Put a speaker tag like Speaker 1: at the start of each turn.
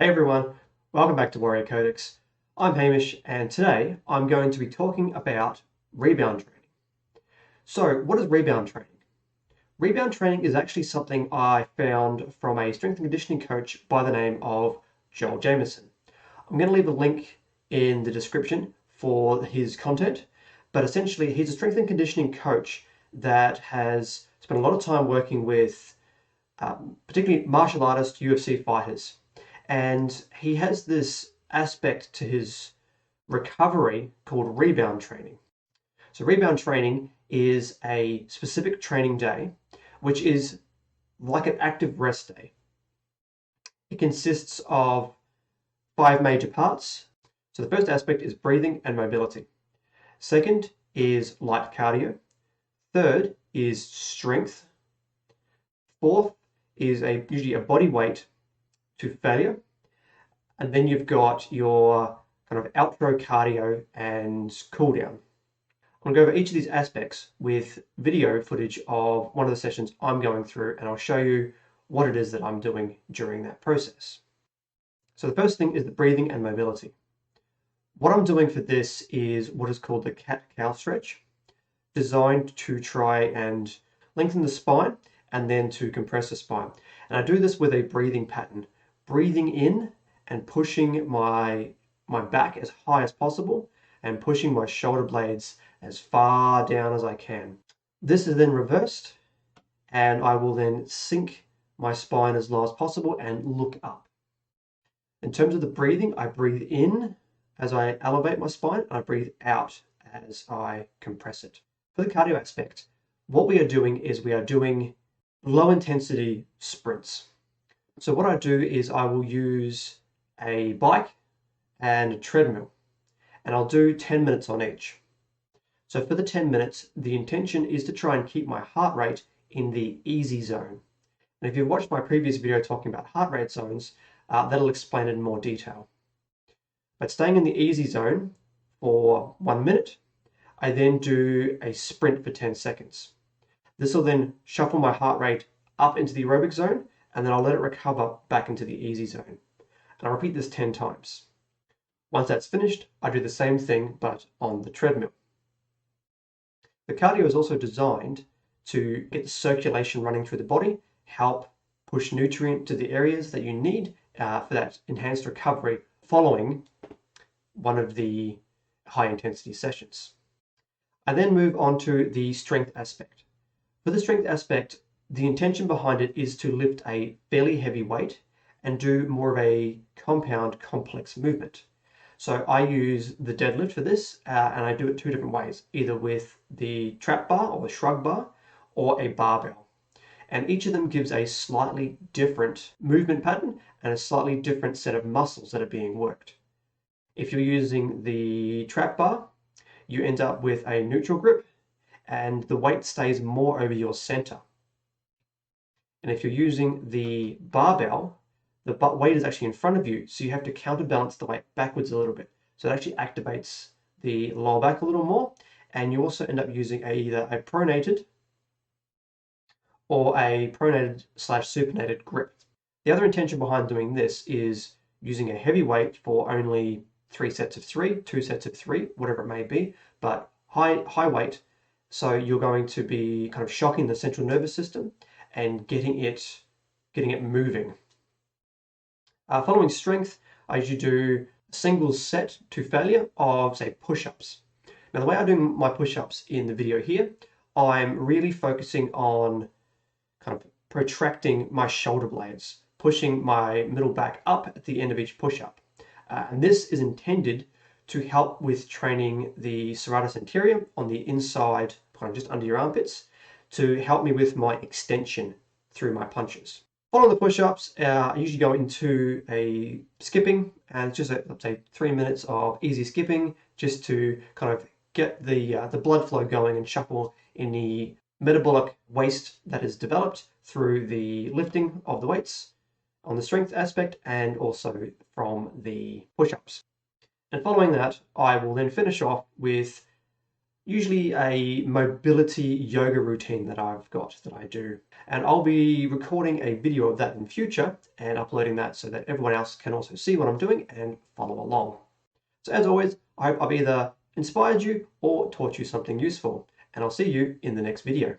Speaker 1: Hey everyone, welcome back to Warrior Codex. I'm Hamish, and today I'm going to be talking about rebound training. So, what is rebound training? Rebound training is actually something I found from a strength and conditioning coach by the name of Jamieson. I'm going to leave a link in the description for his content, but essentially, he's a strength and conditioning coach that has spent a lot of time working with particularly martial artists, UFC fighters. And he has this aspect to his recovery called rebound training. So, rebound training is a specific training day, which is like an active rest day. It consists of five major parts. So, the first aspect is breathing and mobility. Second is light cardio. Third is strength. Fourth is usually a body weight to failure. And then you've got your kind of outro cardio and cool down. I'm going to go over each of these aspects with video footage of one of the sessions I'm going through, and I'll show you what it is that I'm doing during that process. So the first thing is the breathing and mobility. What I'm doing for this is what is called the cat-cow stretch, designed to try and lengthen the spine and then to compress the spine. And I do this with a breathing pattern, breathing in and pushing my back as high as possible and pushing my shoulder blades as far down as I can. This is then reversed, and I will then sink my spine as low as possible and look up. In terms of the breathing, I breathe in as I elevate my spine, and I breathe out as I compress it. For the cardio aspect, what we are doing is we are doing low intensity sprints. So what I do is I will use a bike and a treadmill, and I'll do 10 minutes on each. So for the 10 minutes, the intention is to try and keep my heart rate in the easy zone. And if you've watched my previous video talking about heart rate zones, that'll explain it in more detail. But staying in the easy zone for 1 minute, I then do a sprint for 10 seconds. This will then shuffle my heart rate up into the aerobic zone, and then I'll let it recover back into the easy zone. And I'll repeat this 10 times. Once that's finished, I do the same thing, but on the treadmill. The cardio is also designed to get the circulation running through the body, help push nutrient to the areas that you need for that enhanced recovery following one of the high intensity sessions. I then move on to the strength aspect. For the strength aspect, the intention behind it is to lift a fairly heavy weight and do more of a compound complex movement. So I use the deadlift for this, and I do it two different ways, either with the trap bar or the shrug bar or a barbell. And each of them gives a slightly different movement pattern and a slightly different set of muscles that are being worked. If you're using the trap bar, you end up with a neutral grip and the weight stays more over your center. And if you're using the barbell, the weight is actually in front of you, so you have to counterbalance the weight backwards a little bit. So it actually activates the lower back a little more, and you also end up using either a pronated or a pronated/supinated grip. The other intention behind doing this is using a heavy weight for only 3 sets of 3, 2 sets of 3, whatever it may be, but high weight. So you're going to be kind of shocking the central nervous system and getting it moving. Following strength, I usually do a single set to failure of, say, push-ups. Now, the way I do my push-ups in the video here, I'm really focusing on kind of protracting my shoulder blades, pushing my middle back up at the end of each push-up. And this is intended to help with training the serratus anterior on the inside, kind of just under your armpits, to help me with my extension through my punches. Following the push-ups, I usually go into a skipping, and it's just, let's say, 3 minutes of easy skipping, just to kind of get the blood flow going and shuffle any metabolic waste that is developed through the lifting of the weights on the strength aspect and also from the push-ups. And following that, I will then finish off with usually a mobility yoga routine that I do. And I'll be recording a video of that in future and uploading that so that everyone else can also see what I'm doing and follow along. So as always, I hope I've either inspired you or taught you something useful, and I'll see you in the next video.